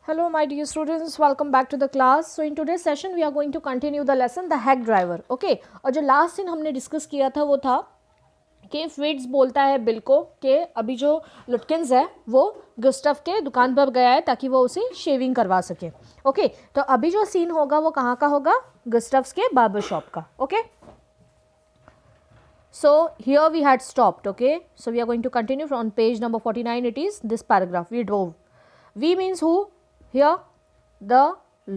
Hello my dear students, welcome back to the class. So in today's session we are going to continue the lesson the hack driver. Okay, और जो last दिन हमने discuss किया था वो था कि फ्रिट्ज बोलता है बिल को कि अभी जो लुटकिंस है वो गुस्टफ के दुकान पर गया है ताकि वो उसे शेविंग करवा सके. ओके, तो अभी जो सीन होगा वो कहाँ का होगा? गुस्टफ्स के बार्बर शॉप का. Okay, so here we had stopped. Okay, so we are going to continue from page number 49. It is this paragraph. We drove. We means who? Here the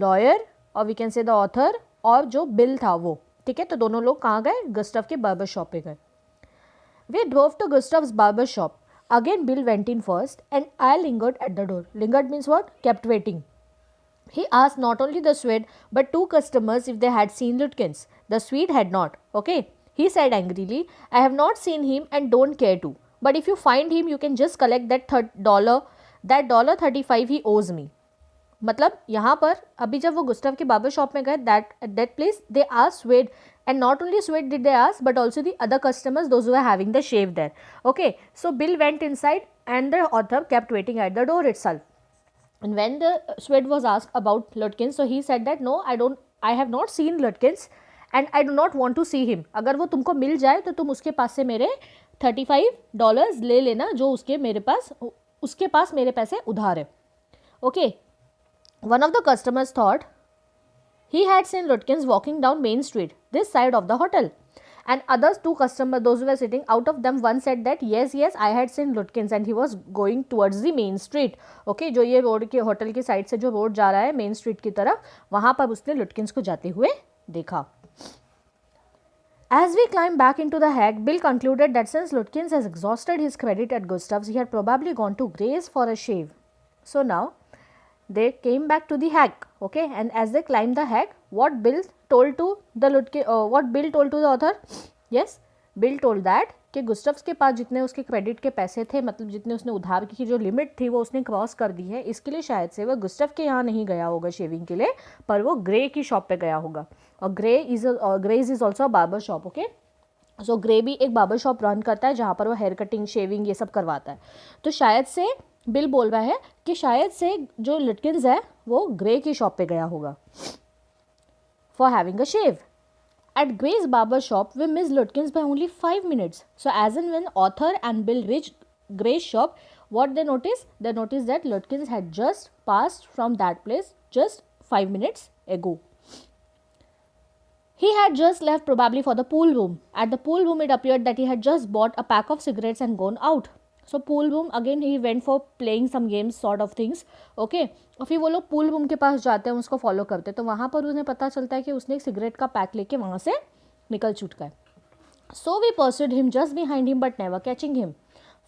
lawyer और we can say the author और जो bill था वो. ठीक है, तो दोनों लोग कहाँ गए? गुस्टफ के बार्बर शॉप पे गए. We drove to Gustav's barber shop. Again Bill went in first and I lingered at the door. Lingered means what? Kept waiting. He asked not only the Swede but two customers if they had seen Lutkins. The Swede had not. Okay. He said angrily, I have not seen him and don't care to. But if you find him, you can just collect that $35 he owes me. मतलब यहाँ पर अभी जब वो गुस्टफ के barber shop में गए that place they asked Swede, and not only Swede did they ask but also the other customers, those who were having the shave there. Okay, so Bill went inside and the author kept waiting at the door itself. And when the Swede was asked about Lutkins, so he said that no, I have not seen Lutkins and I do not want to see him. अगर वो तुमको मिल जाए तो तुम उसके पास से मेरे $35 ले लेना जो उसके पास मेरे पैसे उधार है. Okay. One of the customers thought he had seen Lutkins walking down Main Street, this side of the hotel. And others, two customers, those who were sitting, out of them one said that yes, I had seen Lutkins and he was going towards the Main Street. Okay, जो ये road के hotel की side से जो road जा रहा है main street की तरफ, वहाँ पर उसने लुटकिंस को जाते हुए देखा. As we climbed back into the hack, Bill concluded that since Lutkins has exhausted his credit at Gustav's, he had probably gone to Gray's for a shave. So now they came back to the hack. Okay, and as they climbed the hack, what Bill told to the author? Yes, Bill told that कि गुस्टफ्स के पास जितने उसके credit के पैसे थे, मतलब जितने उसने उधार की जो लिमिट थी वो उसने क्रॉस कर दी है. इसके लिए शायद से वह गुस्टफ के यहाँ नहीं गया होगा शेविंग के लिए, पर वो ग्रे की शॉप पे गया होगा. और Gray's is also barber shop. Okay, so Gray भी एक बार्बर शॉप रन करता है जहाँ पर वो हेयर कटिंग, शेविंग ये सब करवाता है. तो शायद से बिल बोल रहा है कि शायद से जो लुटकिंस है वो ग्रे की शॉप पे गया होगा for having a shave. At Gray's barber shop, we missed Lutkins by only 5 minutes. So as and when author and Bill reached Gray's shop, what they noticed? They noticed that Lutkins had just passed from that place just 5 minutes ago. He had just left probably for the pool room. At the pool room, it appeared that he had just bought a pack of cigarettes and gone out. So pool room, again he went for playing some games sort of things. Okay, और फिर वो लोग pool room के पास जाते हैं, उसको follow करते हैं, तो वहाँ पर उन्हें पता चलता है कि उसने एक सिगरेट का पैक लेके वहाँ से निकल चुका है. So we pursued him just behind him but never catching him.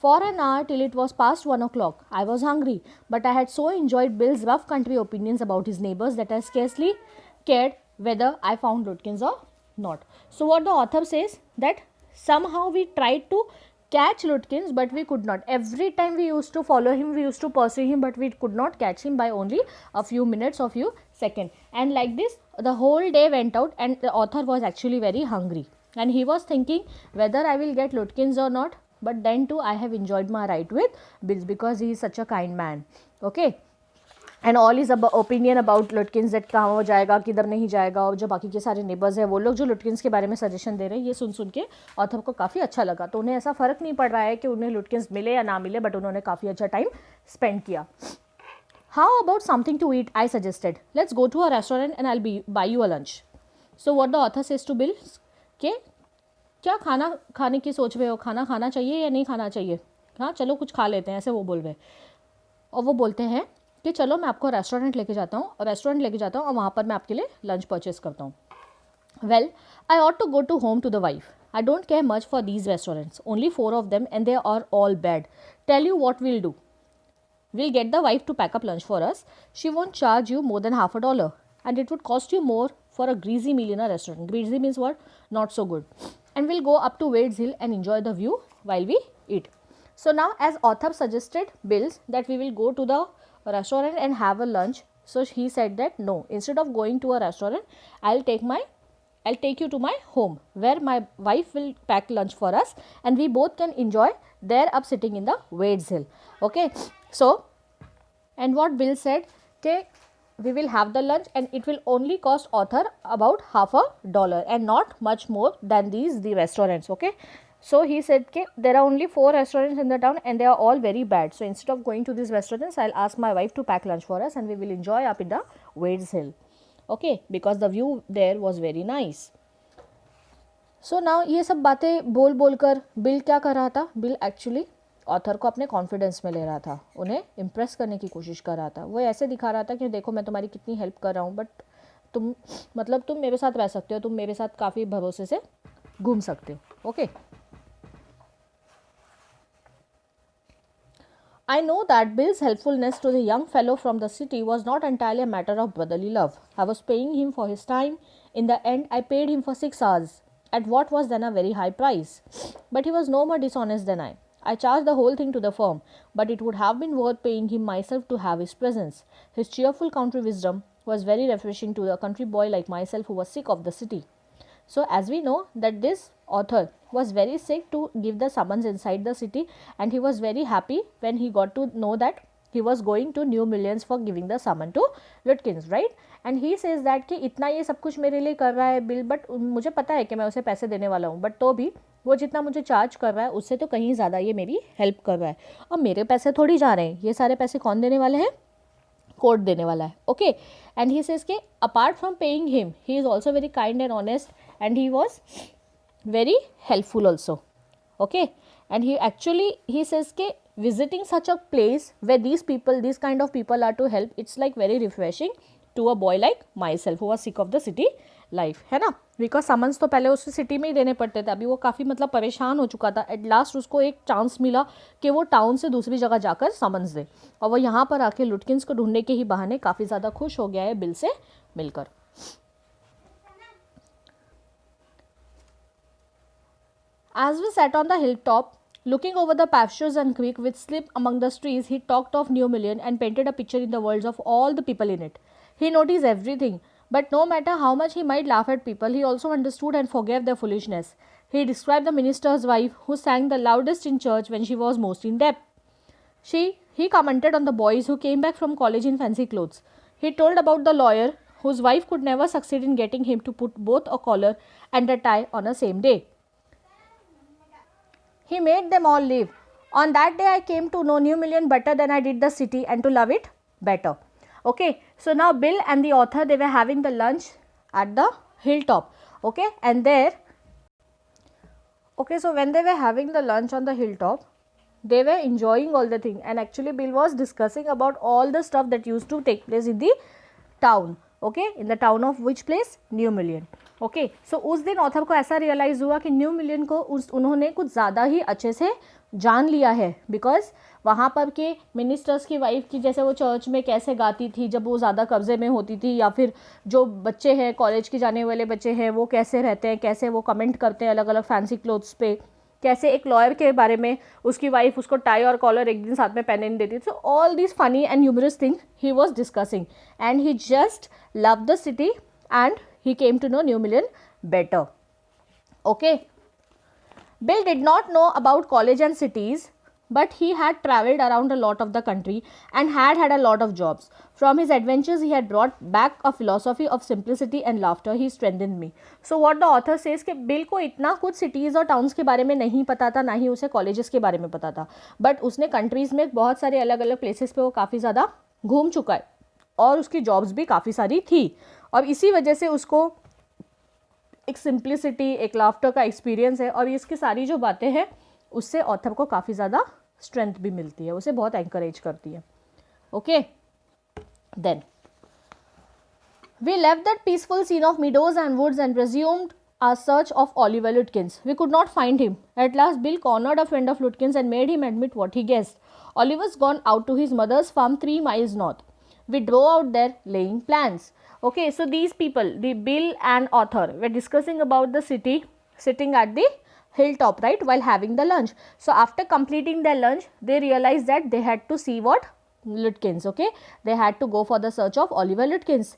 For an hour till it was past 1 o'clock. I was hungry, but I had so enjoyed Bill's rough country opinions about his neighbors that I scarcely cared whether I found Lutkins or not. So what the author says that somehow we tried to catch Lutkins but we could not. Every time we used to follow him, we used to pursue him, but we could not catch him by only a few minutes or few seconds. And like this the whole day went out and the author was actually very hungry and he was thinking whether I will get Lutkins or not. But then too I have enjoyed my ride with Bill because he is such a kind man. Okay, and all is opinion about लुटकिंस that कहाँ वो जाएगा, किधर नहीं जाएगा, और जो बाकी के सारे नेबर्स हैं वो लोग जो लुटकिंस के बारे में सजेशन दे रहे हैं, ये सुन के ऑथर को काफ़ी अच्छा लगा. तो उन्हें ऐसा फ़र्क नहीं पड़ रहा है कि उन्हें लुटकिंस मिले या ना मिले, बट उन्होंने काफ़ी अच्छा टाइम स्पेंड किया. How about something to eat, I suggested. Let's go to a restaurant and I will buy you a lunch. So what the author says to Bill के क्या खाना खाने की सोच रहे हो, खाना खाना चाहिए या नहीं खाना चाहिए, हाँ चलो कुछ खा लेते हैं, ऐसे वो बोल रहे. और वो बोलते हैं कि चलो मैं आपको रेस्टोरेंट लेके जाता हूँ और वहाँ पर मैं आपके लिए लंच परचेस करता हूँ. Well, I ought to go to home to the wife. I don't care much for these restaurants, only 4 of them and they are all bad. Tell you what we'll do. We'll get the wife to pack up lunch for us. She won't charge you more than $50 and it would cost you more for a greasy meal in a restaurant. Greasy means what? Not so good. And we'll go up to Wades Hill and enjoy the view while we eat. So now as author suggested Bill that we will go to the restaurant and have a lunch, so he said that no, instead of going to a restaurant, I'll take you to my home where my wife will pack lunch for us and we both can enjoy there up sitting in the Wades Hill. Okay, so and what Bill said कि we will have the lunch and it will only cost author about $50 and not much more than the restaurants. Okay, so he said कि there are only 4 restaurants in the town and they are all very bad, so instead of going to these restaurants I'll ask my wife to pack lunch for us and we will enjoy up in the Wades Hill. Okay, because the view there was very nice. So now ये सब बातें बोल बोल कर bill क्या कर रहा था, बिल एक्चुअली ऑथर को अपने कॉन्फिडेंस में ले रहा था, उन्हें इम्प्रेस करने की कोशिश कर रहा था. वो ऐसे दिखा रहा था कि देखो मैं तुम्हारी कितनी हेल्प कर रहा हूँ, बट तुम मतलब तुम मेरे साथ रह सकते हो, तुम मेरे साथ काफ़ी भरोसे से घूम सकते हो. Okay, I know that Bill's helpfulness to the young fellow from the city was not entirely a matter of brotherly love. I was paying him for his time. In the end, I paid him for 6 hours, at what was then a very high price. But he was no more dishonest than I. I charged the whole thing to the firm, but it would have been worth paying him myself to have his presence. His cheerful country wisdom was very refreshing to a country boy like myself who was sick of the city. So as we know that this author was very sick to give the summons inside the city, and he was very happy when he got to know that he was going to New Millions for giving the summon to Lutkins, right? And he says that कि इतना ये सब कुछ मेरे लिए कर रहा है बिल, बट मुझे पता है कि मैं उसे पैसे देने वाला हूँ, बट तो भी वो जितना मुझे चार्ज कर रहा है उससे तो कहीं ज़्यादा ये मेरी हेल्प कर रहा है, और मेरे पैसे थोड़ी जा रहे हैं, ये सारे पैसे कौन देने वाले हैं, कोर्ट देने वाला है. ओके, एंड ही सेज के apart from paying him he is also very kind and honest and he was very helpful also. Okay, and he says ke visiting such a place where these kind of people are to help, it's like very refreshing to a boy like myself who was sick of the city life, है ना. Because summons तो पहले उसे city में ही देने पड़ते थे, अभी वो काफ़ी मतलब परेशान हो चुका था. एट लास्ट उसको एक चांस मिला कि वो टाउन से दूसरी जगह जाकर समन्स दे, और वो यहाँ पर आके लुटकिंस को ढूंढने के ही बहाने काफ़ी ज़्यादा खुश हो गया है बिल से मिलकर. As we sat on the hilltop, looking over the pastures and creek which slip among the trees, he talked of New Million and painted a picture in the worlds of all the people in it. He noticed everything, but no matter how much he might laugh at people, he also understood and forgave their foolishness. He described the minister's wife who sang the loudest in church when she was most in debt. He commented on the boys who came back from college in fancy clothes. He told about the lawyer whose wife could never succeed in getting him to put both a collar and a tie on the same day. He made them all leave. On that day, I came to know New Million better than I did the city and to love it better. Okay, so now Bill and the author, they were having the lunch at the hilltop. Okay, and there, okay, so when they were having the lunch on the hilltop, they were enjoying all the thing, and actually Bill was discussing about all the stuff that used to take place in the town. Okay, in the town of which place? New Million. Okay, so उस दिन author को ऐसा realise हुआ कि new million को उन्होंने कुछ ज़्यादा ही अच्छे से जान लिया है, बिकॉज वहाँ पर के मिनिस्टर्स की वाइफ की जैसे वो चर्च में कैसे गाती थी जब वो ज़्यादा कब्जे में होती थी, या फिर जो बच्चे हैं कॉलेज के जाने वाले बच्चे हैं वो कैसे रहते हैं, कैसे वो कमेंट करते हैं अलग अलग फैंसी क्लोथ्स पे, कैसे एक लॉयर के बारे में उसकी वाइफ उसको टाई और कॉलर एक दिन साथ में पहनने नहीं देती. So all this funny and humorous thing he was discussing, and he just love the city and he came to know New Million better. Okay, Bill did not know about college and cities, but he had travelled around a lot of the country and had a lot of jobs. From his adventures he had brought back a philosophy of simplicity and laughter. He strengthened me. So what the author says कि bill को इतना कुछ cities और towns के बारे में नहीं पता था, ना ही उसे colleges के बारे में पता था, but उसने countries में बहुत सारे अलग अलग places पे वो काफ़ी ज़्यादा घूम चुका है और उसकी जॉब्स भी काफ़ी सारी थी, और इसी वजह से उसको एक सिंप्लिसिटी, एक लाफ्टर का एक्सपीरियंस है, और इसकी सारी जो बातें हैं उससे ऑथर को काफ़ी ज़्यादा स्ट्रेंथ भी मिलती है, उसे बहुत एंकरेज करती है. Okay, then we left that peaceful scene of meadows and woods and resumed our search of Oliver Lutkins. We could not find him. At last Bill cornered a friend of Lutkins and made him admit what he guessed. Oliver's gone out to his mother's farm 3 miles north. We drove out there laying plans. Okay, so these people, the Bill and author, were discussing about the city, sitting at the hilltop, right, while having the lunch. So after completing their lunch, they realized that they had to see what? Lutkins. Okay, they had to go for the search of Oliver Lutkins.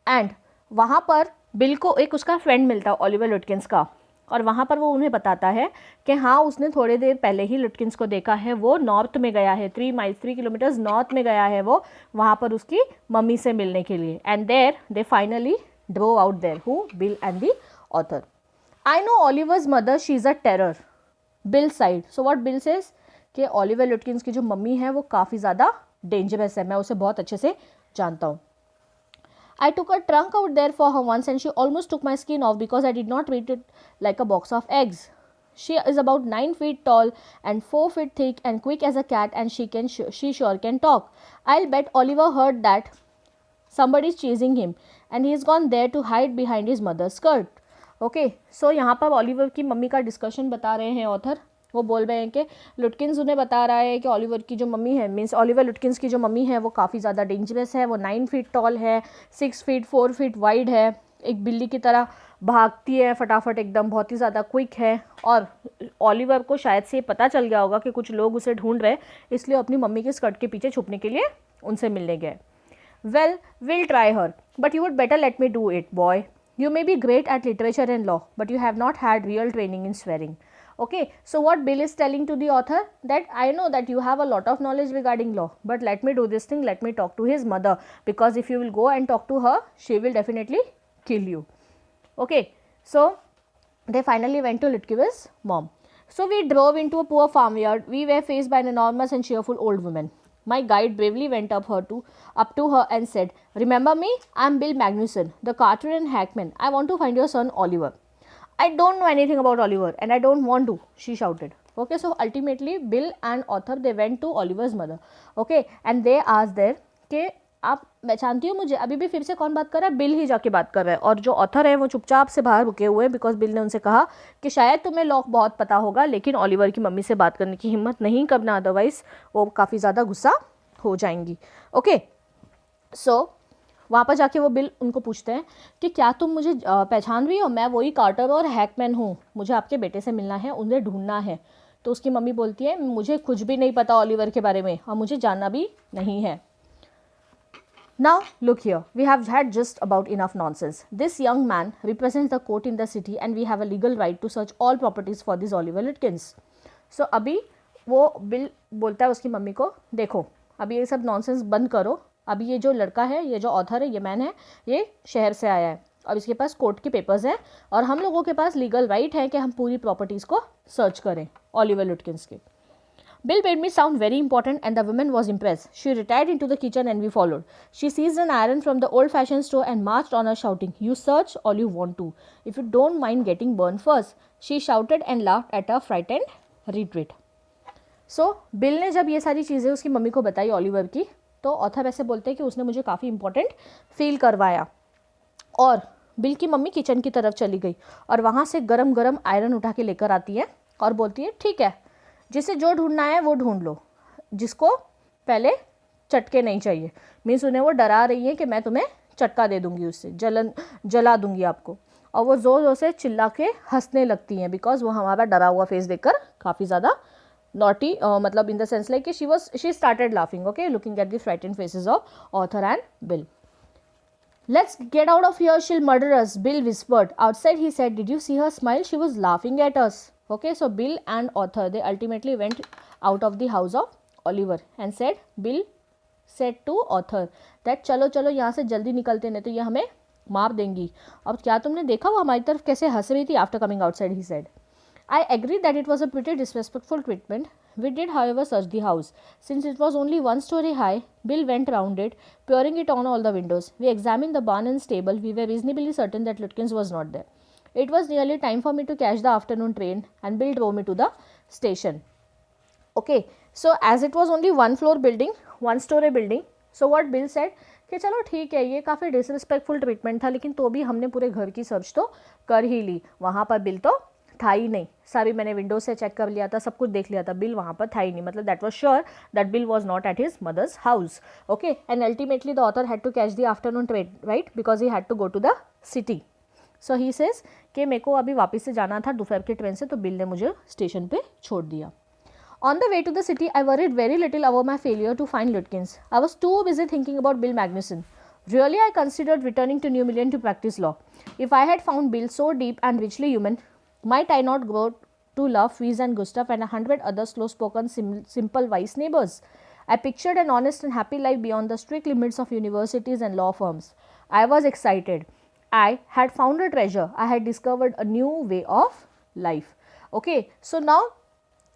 And वहाँ पर bill को एक उसका friend मिलता है Oliver लुटकिंस का, और वहाँ पर वो उन्हें बताता है कि हाँ उसने थोड़ी देर पहले ही लुटकिंस को देखा है, वो नॉर्थ में गया है, 3 किलोमीटर्स नॉर्थ में गया है वो वहाँ पर उसकी मम्मी से मिलने के लिए. And there they finally drew out there, who, Bill and the author. I know Oliver's mother, she is a terror. Bill side. So what Bill says कि ओलिवर लुटकिंस की जो मम्मी है वो काफ़ी ज़्यादा डेंजरस है, मैं उसे बहुत अच्छे से जानता हूँ. I took a trunk out there for her once and she almost took my skin off because I did not treat it like a box of eggs. She is about 9 feet tall and 4 feet thick and quick as a cat, and she sure can talk. I'll bet Oliver heard that somebody is chasing him and he's gone there to hide behind his mother's skirt. Okay, so यहाँ पर Oliver की mummy का discussion बता रहे हैं author. वो बोल रहे हैं कि लुटकिंस उन्हें बता रहा है कि ऑलिवर की जो मम्मी है, मीन्स ऑलिवर लुटकिंस की जो मम्मी है वो काफ़ी ज़्यादा डेंजरस है. वो 9 फीट टॉल है, 6 फीट 4 फीट वाइड है, एक बिल्ली की तरह भागती है फटाफट एकदम, बहुत ही ज़्यादा क्विक है. और ऑलिवर को शायद से ये पता चल गया होगा कि कुछ लोग उसे ढूंढ रहे, इसलिए अपनी मम्मी के स्कर्ट के पीछे छुपने के लिए उनसे मिलने गए. Well, will try her, but you would better let me do it, boy. You may be great at literature and law, but you have not had real training in swearing. Okay, so what Bill is telling to the author, that I know that you have a lot of knowledge regarding law, but let me do this thing, let me talk to his mother, because if you will go and talk to her, she will definitely kill you. Okay, so they finally went to Litkiver's mom. So we drove into a poor farmyard. We were faced by an enormous and cheerful old woman. My guide bravely went up to her and said, "Remember me? I'm Bill Magnuson, the carter and hackman. I want to find your son Oliver." "I don't know anything about Oliver and I don't want to," she shouted. Okay, so ultimately Bill and author, they went to Oliver's mother. Okay, and they asked there कि आप पहचानती हो मुझे. अभी भी फिर से कौन बात कर रहा है? बिल ही जाके बात कर रहा है, और जो ऑथर है वो चुपचाप से बाहर रुके हुए हैं, बिकॉज बिल ने उनसे कहा कि शायद तुम्हें लॉ बहुत पता होगा, लेकिन ऑलिवर की मम्मी से बात करने की हिम्मत नहीं करना, अदरवाइज वो काफ़ी ज़्यादा गुस्सा हो जाएंगी. ओके, सो वहाँ पर जाके वो बिल उनको पूछते हैं कि क्या तुम मुझे पहचान रही हो? मैं वही कार्टर और हैकमैन हूँ, मुझे आपके बेटे से मिलना है, उन्हें ढूंढना है. तो उसकी मम्मी बोलती है, मुझे कुछ भी नहीं पता ऑलिवर के बारे में और मुझे जानना भी नहीं है. Now look here, we have had just about enough nonsense. This young man represents the court in the city and we have a legal right to search all properties for this Oliver Litkins. So अभी वो bill बोलता है उसकी mummy को, देखो अभी ये सब नॉनसेंस बंद करो, अभी ये जो लड़का है, ये जो ऑथर है, ये मैन है, ये शहर से आया है और इसके पास कोर्ट के पेपर्स हैं और हम लोगों के पास लीगल राइट है कि हम पूरी प्रॉपर्टीज़ को सर्च करें ऑलिवर लिटकिंस के. Bill made me sound very important and the woman was impressed. She retired into the kitchen and we followed. She seized an iron from the old-fashioned stove and marched on us shouting, "You search all you want to, if you don't mind getting burned first." She shouted and laughed at our frightened retreat. So, Bill ने जब ये सारी चीज़ें उसकी mummy को बताई Oliver की, तो ऑथर ऐसे बोलते हैं कि उसने मुझे काफ़ी इंपॉर्टेंट फील करवाया. और बिल की मम्मी किचन की तरफ चली गई और वहाँ से गरम गरम आयरन उठा के लेकर आती है और बोलती है, ठीक है, जिसे जो ढूंढना है वो ढूंढ लो, जिसको पहले चटके नहीं चाहिए. मीन्स उन्हें वो डरा रही है कि मैं तुम्हें चटका दे दूंगी, उससे जला दूंगी आपको. और वो ज़ोर ज़ोर से चिल्ला के हंसने लगती हैं, बिकॉज वो हमारा डरा हुआ फेस देखकर काफ़ी ज़्यादा नॉटी, मतलब in the sense like she started laughing. Okay, looking at the frightened faces of author and bill. "Let's get out of here, she'll murder us," Bill whispered. Outside he said, "Did you see her smile? She was laughing at us." Okay, so Bill and author, they ultimately went out of the house of Oliver and Bill said to author that चलो चलो यहाँ से जल्दी निकलते, नहीं तो ये हमें मार देंगी. अब क्या तुमने देखा वो हमारी तरफ कैसे हंस रही थी? After coming outside he said. I agreed that it was a pretty disrespectful treatment. We did, however, search the house. Since it was only 1 story high, Bill went round it, peering it on all the windows. We examined the barn and stable. We were reasonably certain that Litkins was not there. It was nearly time for me to catch the afternoon train and Bill drove me to the station. Okay, so as it was only 1 story building, so what Bill said कि चलो ठीक है, ये काफ़ी disrespectful treatment था, लेकिन तो भी हमने पूरे घर की सर्च तो कर ही ली. वहाँ पर बिल तो था ही नहीं. सारी मैंने विंडो से चेक कर लिया था, सब कुछ देख लिया था, बिल वहाँ पर था ही नहीं. मतलब that was sure that Bill was not at his mother's house. Okay, and ultimately the author had to catch the afternoon train, right, because he had to go to the city. So he says कि मेरे को अभी वापस से जाना था दोपहर की ट्रेन से, तो बिल ने मुझे स्टेशन पे छोड़ दिया. On the way to the city, I worried very little about my failure to find Litkins. I was too busy thinking about Bill Magnuson. Really, I considered returning to New Million to practice law. If I had found Bill so deep and richly human, Might I not go to love Fiz and Gustav and 100 other slow-spoken, simple, wise neighbors? I pictured an honest and happy life beyond the strict limits of universities and law firms. I was excited. I had found a treasure. I had discovered a new way of life. Okay, so now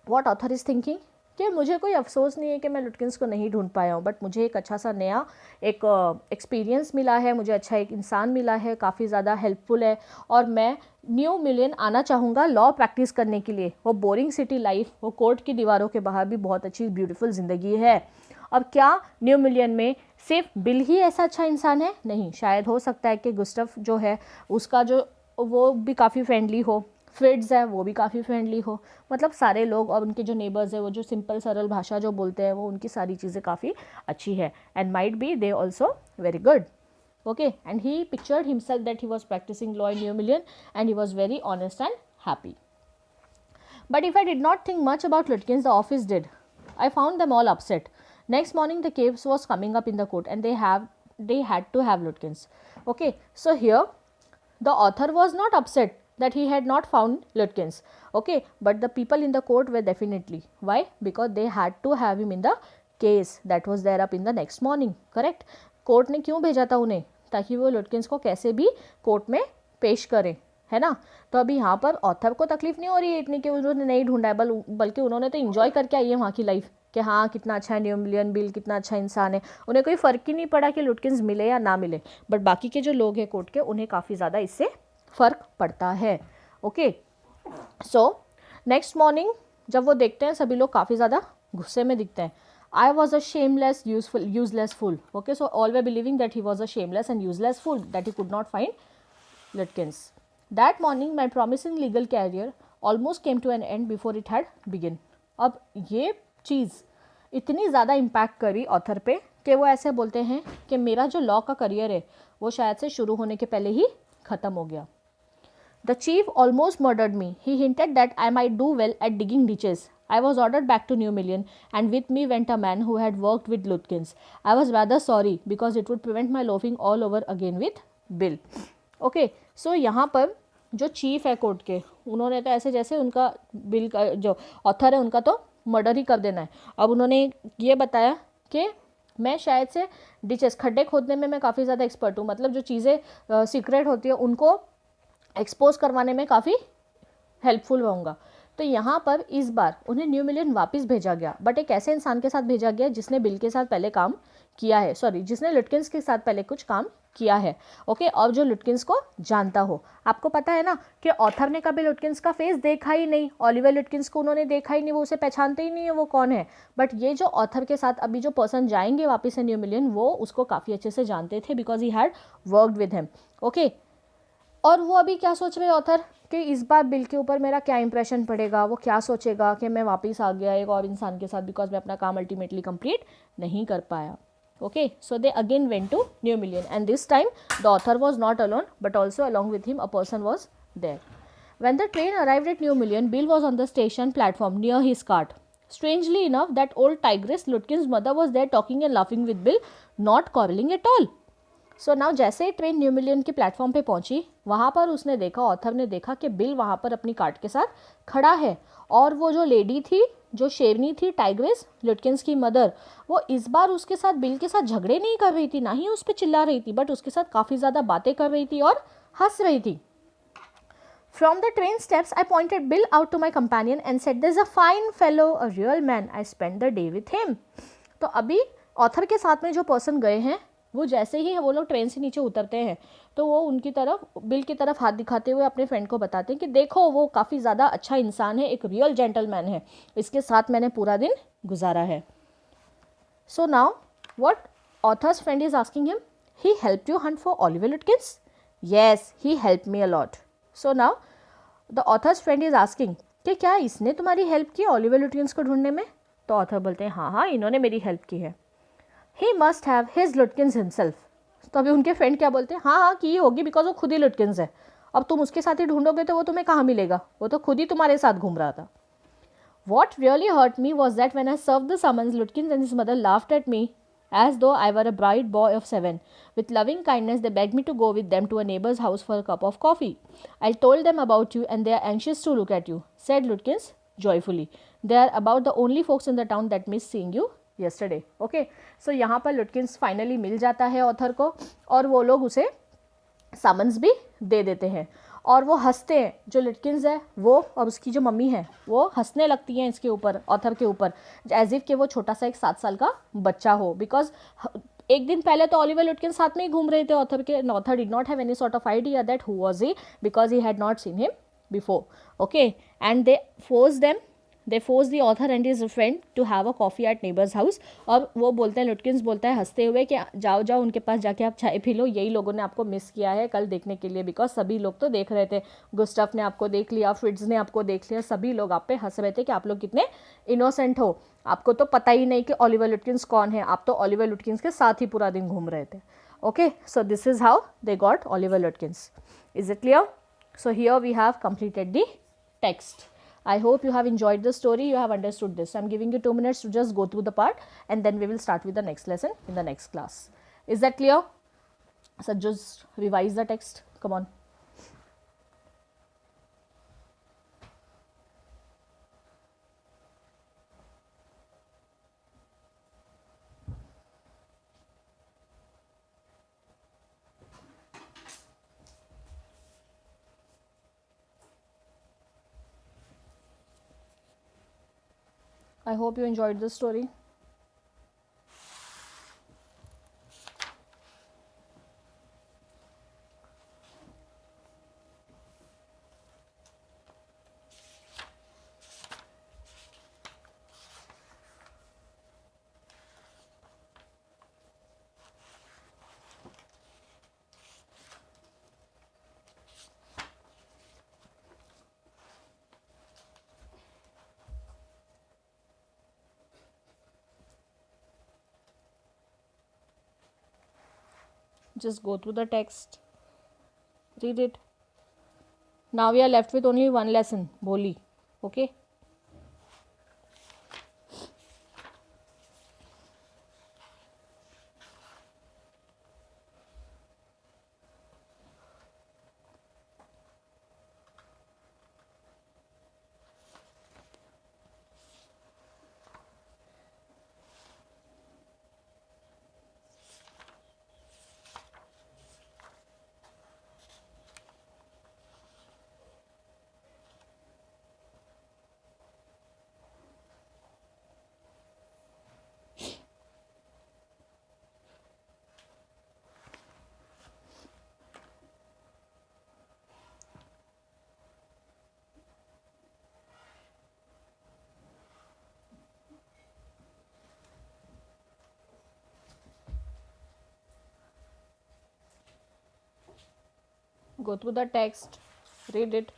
what author is thinking कि मुझे कोई अफसोस नहीं है कि मैं लुटकिंस को नहीं ढूंढ पाया हूँ, बट मुझे एक अच्छा सा नया एक एक्सपीरियंस मिला है, मुझे अच्छा एक इंसान मिला है, काफ़ी ज़्यादा हेल्पफुल है, और मैं न्यू मिलियन आना चाहूँगा लॉ प्रैक्टिस करने के लिए. वो बोरिंग सिटी लाइफ, वो कोर्ट की दीवारों के बाहर भी बहुत अच्छी ब्यूटीफुल ज़िंदगी है. अब क्या न्यू मिलियन में सिर्फ बिल ही ऐसा अच्छा इंसान है? नहीं, शायद हो सकता है कि गुस्टफ जो है उसका जो वो भी काफ़ी फ्रेंडली हो, फ्रिड्स है वो भी काफ़ी फ्रेंडली हो, मतलब सारे लोग और उनके जो नेबर्स है वो जो सिंपल सरल भाषा जो बोलते हैं वो उनकी सारी चीज़ें काफ़ी अच्छी है. And might be they also very good. Okay, and he pictured himself that he was practicing law in New Million and he was very honest and happy. But if I did not think much about Lutkins, the office did. I found them all upset. Next morning the case was coming up in the court and they had to have Lutkins. Okay, so here the author was not upset that he had not found Lutkins. Okay, but the people in the court were definitely. Why? Because they had to have him in the case that was there up in the next morning. Correct? Court ने क्यों भेजा था उन्हें? ताकि वो लुटकिंस को कैसे भी कोर्ट में पेश करें, है ना. तो अभी यहाँ पर ऑथर को तकलीफ नहीं हो रही है इतनी कि उन्होंने नहीं ढूंढा है, बल्कि उन्होंने तो इन्जॉय करके आई है वहाँ की लाइफ कि हाँ कितना अच्छा है न्यू मिलियन, बिल कितना अच्छा इंसान है. उन्हें कोई फ़र्क ही नहीं पड़ा कि लुटकिंस मिले या ना मिले, बट बाकी के जो लोग हैं कोर्ट के उन्हें काफ़ी ज़्यादा इससे फ़र्क पड़ता है. ओके, सो नेक्स्ट मॉर्निंग जब वो देखते हैं सभी लोग काफ़ी ज़्यादा गुस्से में दिखते हैं. I was a shameless, useless fool. Okay, so all were believing that he was a shameless and useless fool, that he could not find Lutkins. That morning, my promising legal career almost came to an end before it had begun. अब ये चीज़ इतनी ज़्यादा impact करी author पे कि वो ऐसे बोलते हैं कि मेरा जो लॉ का करियर है वो शायद से शुरू होने के पहले ही ख़त्म हो गया. The chief almost murdered me. He hinted that I might do well at digging ditches. I was ordered back to New Million and with me went a man who had worked with Lutkins. I was rather sorry because it would prevent my loafing all over again with Bill. Okay, so यहाँ पर जो chief है court के उन्होंने तो ऐसे जैसे उनका बिल का जो ऑथर है उनका तो मर्डर ही कर देना है. अब उन्होंने ये बताया कि मैं शायद से डिचेस खड्डे खोदने में मैं काफ़ी ज़्यादा एक्सपर्ट हूँ, मतलब जो चीज़ें सीक्रेट होती है उनको एक्सपोज करवाने में काफ़ी हेल्पफुल रहूँगा. तो यहाँ पर इस बार उन्हें न्यू मिलियन वापस भेजा गया, बट एक ऐसे इंसान के साथ भेजा गया जिसने बिल के साथ पहले काम किया है, जिसने लुटकिंस के साथ पहले कुछ काम किया है. ओके, और जो लुटकिंस को जानता हो. आपको पता है ना कि ऑथर ने कभी लुटकिंस का फेस देखा ही नहीं, ओलिवर लुटकिंस को उन्होंने देखा ही नहीं, वो उसे पहचानते ही नहीं है वो कौन है. बट ये जो ऑथर के साथ अभी जो पर्सन जाएंगे वापस से न्यू मिलियन वो उसको काफ़ी अच्छे से जानते थे because he had worked with him. Okay, और वो अभी क्या सोच रहे ऑथर कि इस बार बिल के ऊपर मेरा क्या इंप्रेशन पड़ेगा, वो क्या सोचेगा कि मैं वापस आ गया एक और इंसान के साथ बिकॉज मैं अपना काम अल्टीमेटली कंप्लीट नहीं कर पाया. Okay, so they again went to New Mullion and this time the author was not alone but also along with him a person was there. When the train arrived at New Million, Bill was on the station platform near his cart. Strangely enough, that old tigress Lutkin's mother was there talking and laughing with Bill, not quarreling at all. So now जैसे ही train new million के platform पे पहुंची वहाँ पर उसने देखा, author ने देखा कि बिल वहाँ पर अपनी कार्ट के साथ खड़ा है और वो जो लेडी थी जो शेरनी थी टाइग्रेस लुटकिंस की मदर, वो इस बार उसके साथ बिल के साथ झगड़े नहीं कर रही थी, ना ही उस पर चिल्ला रही थी, बट उसके साथ काफ़ी ज़्यादा बातें कर रही थी और हंस रही थी. From the train steps, I pointed Bill out to my companion and said, "There's a fine fellow, a real man. I spent the day with him." तो अभी ऑथर के साथ में जो पर्सन गए हैं वो जैसे ही वो लोग ट्रेन से नीचे उतरते हैं तो वो उनकी तरफ बिल की तरफ हाथ दिखाते हुए अपने फ्रेंड को बताते हैं कि देखो वो काफ़ी ज़्यादा अच्छा इंसान है, एक रियल जेंटलमैन है, इसके साथ मैंने पूरा दिन गुजारा है. So now what authors friend is asking him, he help you Hunt for Oliver लुटकिंस? Yes, he help me a lot. So now the author's friend is asking कि क्या इसने तुम्हारी हेल्प की ओलिवर लुटकिंस को ढूंढने में? तो ऑथर बोलते हैं हाँ, इन्होंने मेरी हेल्प की है. He must have his Lutkins himself. तो अभी उनके फ्रेंड क्या बोलते हैं, हाँ की होगी बिकॉज वो खुद ही लुटकिंस है. अब तुम उसके साथ ही ढूंढोगे तो वो तुम्हें कहाँ मिलेगा, वो तो खुद ही तुम्हारे साथ घूम रहा था. What really hurt me was that when I served the summons, Lutkins and his mother laughed at me as though I were a bright boy of 7. With loving kindness, they begged me to go with them to a neighbor's house for a cup of coffee. I told them about you and they are anxious to look at you, said Lutkins joyfully. They are about the only folks in the town that miss seeing you yesterday. Okay, so यहाँ पर लुटकिंस finally मिल जाता है author को और वो लोग उसे summons भी दे देते हैं और वो हंसते हैं। जो लिटकिंस है वो और उसकी जो मम्मी है वो हंसने लगती हैं इसके ऊपर, ऑथर के ऊपर, एज इफ कि वो छोटा सा एक 7 साल का बच्चा हो। बिकॉज एक दिन पहले तो ऑलिवर लिटकिन साथ में ही घूम रहे थे ऑथर के। Author did not have any sort of idea that who was he, because he had not seen him before. Okay, and they force the author and his friend to have a coffee at neighbour's house. और वो बोलते हैं, लुटकिंस बोलता है हंसते हुए कि जाओ जाओ उनके पास जाके आप चाय पी लो, यही लोगों ने आपको मिस किया है कल देखने के लिए। बिकॉज सभी लोग तो देख रहे थे, गुस्टफ ने आपको देख लिया, फ्रिट्ज ने आपको देख लिया, सभी लोग आप पे हंस रहे थे कि आप लोग कितने इनोसेंट हो, आपको तो पता ही नहीं कि ऑलिवर लुटकिंस कौन है, आप तो ऑलिवर लुटकिंस के साथ ही पूरा दिन घूम रहे थे। Okay, so this is how they got Oliver लुटकिंस। Is it clear? So here we have completed the text. I hope you have enjoyed the story, you have understood this. I am giving you 2 minutes to just go through the part and then we will start with the next lesson in the next class. Is that clear? So just revise the text. Come on. I hope you enjoyed the story. Just go through the text, read it. Now we are left with only one lesson, Boli. Okay. Go through the text, read it.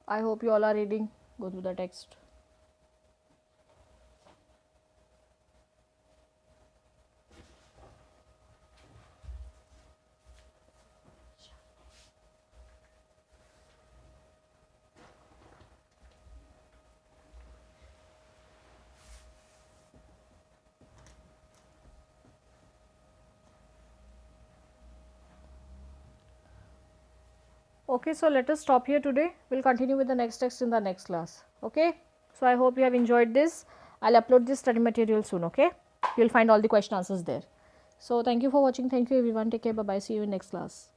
I hope you all are reading. Go through the text. Okay, so let us stop here today. We'll continue with the next text in the next class. Okay, so I hope you have enjoyed this. I'll upload this study material soon. Okay, you'll find all the question answers there. So thank you for watching. Thank you everyone. Take care. Bye bye. See you in next class.